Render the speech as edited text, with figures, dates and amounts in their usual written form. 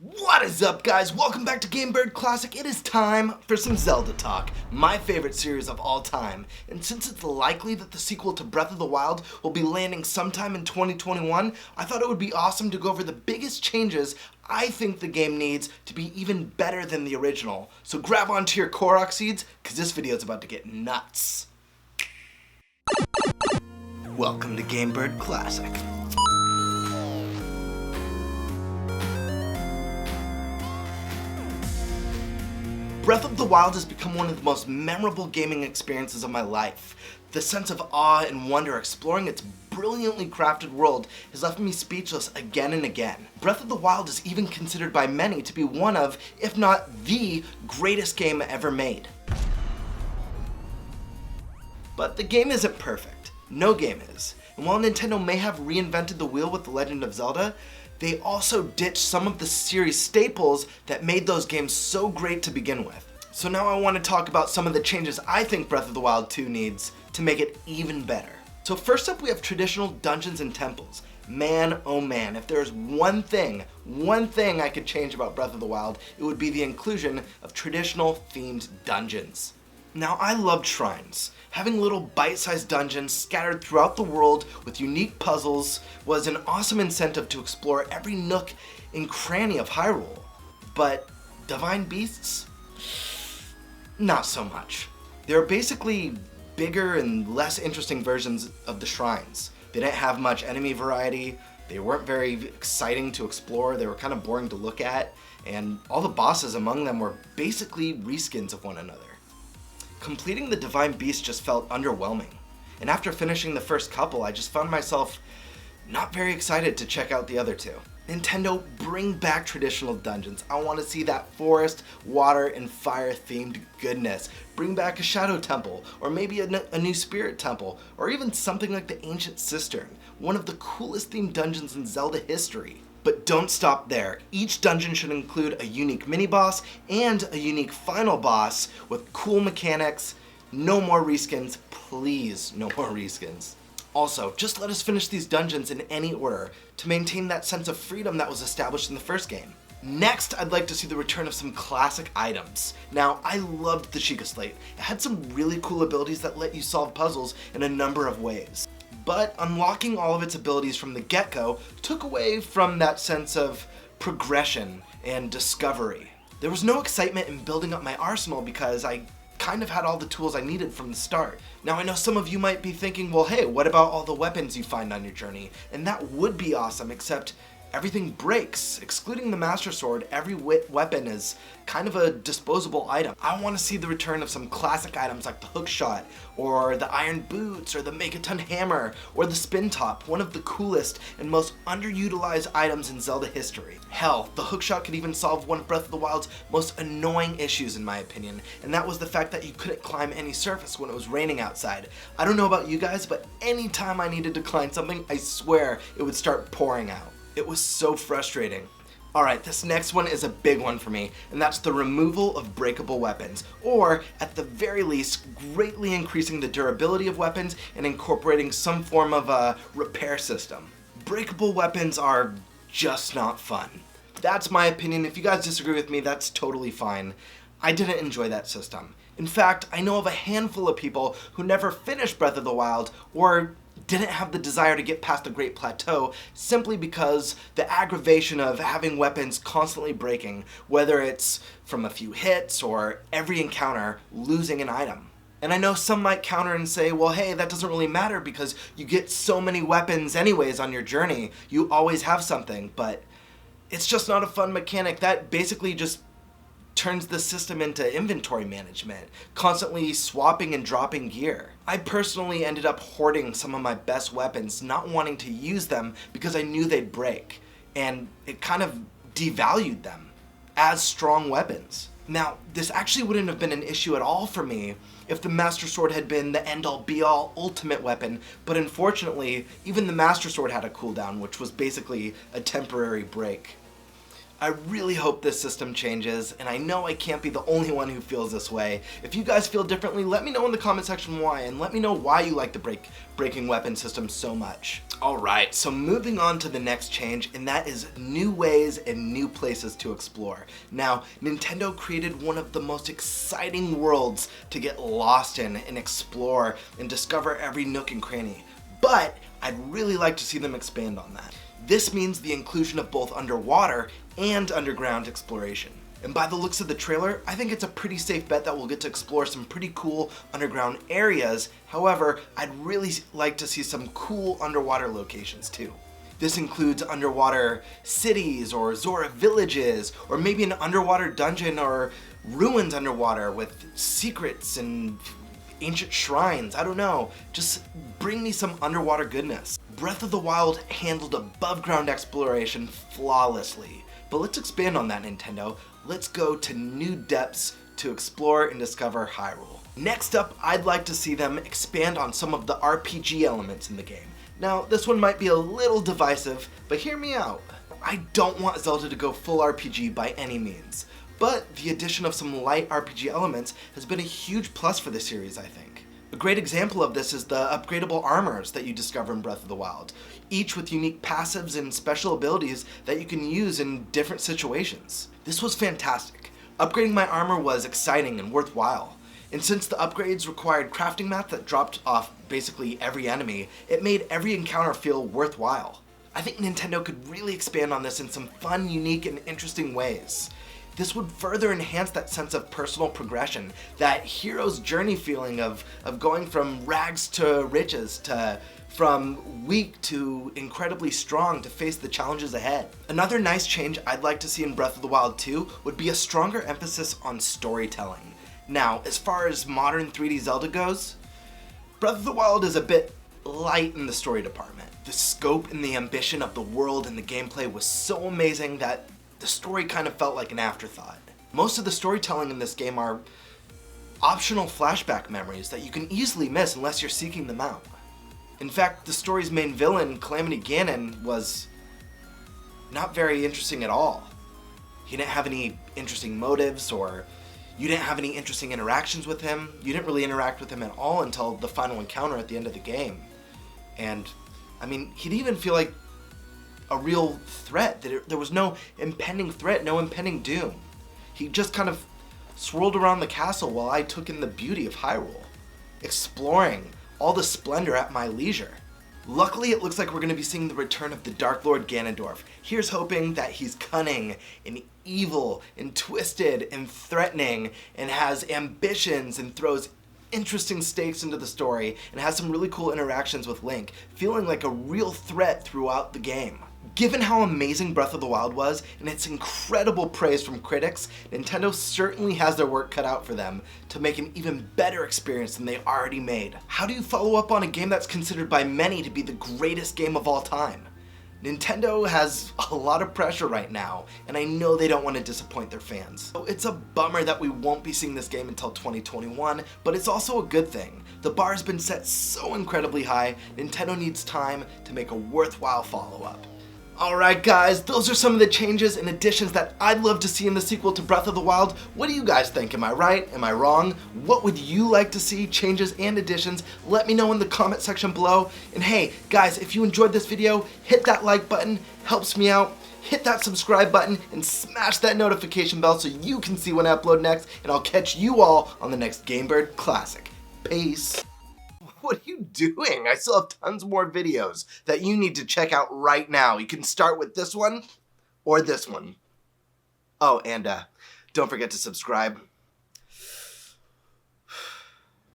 What is up, guys? Welcome back to Game Bird Classic. It is time for some Zelda talk, my favorite series of all time. And since it's likely that the sequel to Breath of the Wild will be landing sometime in 2021, I thought it would be awesome to go over the biggest changes I think the game needs to be even better than the original. So grab onto your Korok seeds, because this video is about to get nuts. Welcome to Game Bird Classic. Breath of the Wild has become one of the most memorable gaming experiences of my life. The sense of awe and wonder exploring its brilliantly crafted world has left me speechless again and again. Breath of the Wild is even considered by many to be one of, if not the, greatest game ever made. But the game isn't perfect. No game is. And while Nintendo may have reinvented the wheel with The Legend of Zelda, they also ditched some of the series staples that made those games so great to begin with. So now I want to talk about some of the changes I think Breath of the Wild 2 needs to make it even better. So first up, we have traditional dungeons and temples. Man, oh man, if there's one thing I could change about Breath of the Wild, it would be the inclusion of traditional themed dungeons. Now, I loved shrines. Having little bite-sized dungeons scattered throughout the world with unique puzzles was an awesome incentive to explore every nook and cranny of Hyrule. But divine beasts? Not so much. They were basically bigger and less interesting versions of the shrines. They didn't have much enemy variety, they weren't very exciting to explore, they were kind of boring to look at, and all the bosses among them were basically reskins of one another. Completing the Divine Beast just felt underwhelming, and after finishing the first couple, I just found myself not very excited to check out the other two. Nintendo, bring back traditional dungeons. I want to see that forest, water, and fire themed goodness. Bring back a Shadow Temple, or maybe a new Spirit Temple, or even something like the Ancient Cistern, one of the coolest themed dungeons in Zelda history. But don't stop there. Each dungeon should include a unique mini-boss and a unique final boss with cool mechanics. No more reskins, please, no more reskins. Also, just let us finish these dungeons in any order to maintain that sense of freedom that was established in the first game. Next, I'd like to see the return of some classic items. Now, I loved the Sheikah Slate. It had some really cool abilities that let you solve puzzles in a number of ways. But unlocking all of its abilities from the get-go took away from that sense of progression and discovery. There was no excitement in building up my arsenal because I kind of had all the tools I needed from the start. Now, I know some of you might be thinking, well, hey, what about all the weapons you find on your journey? And that would be awesome, except everything breaks. Excluding the Master Sword, every weapon is kind of a disposable item. I want to see the return of some classic items like the hookshot, or the iron boots, or the megaton hammer, or the spin top, one of the coolest and most underutilized items in Zelda history. Hell, the hookshot could even solve one of Breath of the Wild's most annoying issues in my opinion, and that was the fact that you couldn't climb any surface when it was raining outside. I don't know about you guys, but anytime I needed to climb something, I swear it would start pouring out. It was so frustrating. Alright, this next one is a big one for me, and that's the removal of breakable weapons, or at the very least, greatly increasing the durability of weapons and incorporating some form of a repair system. Breakable weapons are just not fun. That's my opinion. If you guys disagree with me, that's totally fine. I didn't enjoy that system. In fact, I know of a handful of people who never finished Breath of the Wild, or didn't have the desire to get past the Great Plateau simply because the aggravation of having weapons constantly breaking, whether it's from a few hits or every encounter losing an item. And I know some might counter and say, well, hey, that doesn't really matter because you get so many weapons anyways on your journey. You always have something, but it's just not a fun mechanic. That basically just turns the system into inventory management, constantly swapping and dropping gear. I personally ended up hoarding some of my best weapons, not wanting to use them because I knew they'd break, and it kind of devalued them as strong weapons. Now, this actually wouldn't have been an issue at all for me if the Master Sword had been the end-all be-all ultimate weapon, but unfortunately, even the Master Sword had a cooldown, which was basically a temporary break. I really hope this system changes, and I know I can't be the only one who feels this way. If you guys feel differently, let me know in the comment section why, and let me know why you like the breaking weapon system so much. Alright, so moving on to the next change, and that is new ways and new places to explore. Now, Nintendo created one of the most exciting worlds to get lost in and explore and discover every nook and cranny. But I'd really like to see them expand on that. This means the inclusion of both underwater and underground exploration. And by the looks of the trailer, I think it's a pretty safe bet that we'll get to explore some pretty cool underground areas. However, I'd really like to see some cool underwater locations too. This includes underwater cities or Zora villages, or maybe an underwater dungeon or ruins underwater with secrets and ancient shrines. I don't know. Just bring me some underwater goodness. Breath of the Wild handled above ground exploration flawlessly. But let's expand on that, Nintendo. Let's go to new depths to explore and discover Hyrule. Next up, I'd like to see them expand on some of the RPG elements in the game. Now, this one might be a little divisive, but hear me out. I don't want Zelda to go full RPG by any means, but the addition of some light RPG elements has been a huge plus for the series, I think. A great example of this is the upgradable armors that you discover in Breath of the Wild, each with unique passives and special abilities that you can use in different situations. This was fantastic. Upgrading my armor was exciting and worthwhile. And since the upgrades required crafting mats that dropped off basically every enemy, it made every encounter feel worthwhile. I think Nintendo could really expand on this in some fun, unique, and interesting ways. This would further enhance that sense of personal progression, that hero's journey feeling of going from rags to riches, from weak to incredibly strong to face the challenges ahead. Another nice change I'd like to see in Breath of the Wild 2 would be a stronger emphasis on storytelling. Now, as far as modern 3D Zelda goes, Breath of the Wild is a bit light in the story department. The scope and the ambition of the world and the gameplay was so amazing that the story kind of felt like an afterthought. Most of the storytelling in this game are optional flashback memories that you can easily miss unless you're seeking them out. In fact, the story's main villain, Calamity Ganon, was not very interesting at all. He didn't have any interesting motives, or you didn't have any interesting interactions with him. You didn't really interact with him at all until the final encounter at the end of the game. And, I mean, he didn't even feel like a real threat. There was no impending threat, no impending doom. He just kind of swirled around the castle while I took in the beauty of Hyrule, exploring all the splendor at my leisure. Luckily, it looks like we're going to be seeing the return of the Dark Lord Ganondorf. Here's hoping that he's cunning and evil and twisted and threatening and has ambitions and throws interesting stakes into the story and has some really cool interactions with Link, feeling like a real threat throughout the game. Given how amazing Breath of the Wild was and its incredible praise from critics, Nintendo certainly has their work cut out for them to make an even better experience than they already made. How do you follow up on a game that's considered by many to be the greatest game of all time? Nintendo has a lot of pressure right now, and I know they don't want to disappoint their fans. So it's a bummer that we won't be seeing this game until 2021, but it's also a good thing. The bar has been set so incredibly high, Nintendo needs time to make a worthwhile follow-up. Alright guys, those are some of the changes and additions that I'd love to see in the sequel to Breath of the Wild. What do you guys think? Am I right? Am I wrong? What would you like to see, changes and additions? Let me know in the comment section below. And hey, guys, if you enjoyed this video, hit that like button, helps me out. Hit that subscribe button and smash that notification bell so you can see when I upload next, and I'll catch you all on the next GameBird Classic. Peace. What are you doing? I still have tons more videos that you need to check out right now. You can start with this one or this one. Oh, and don't forget to subscribe.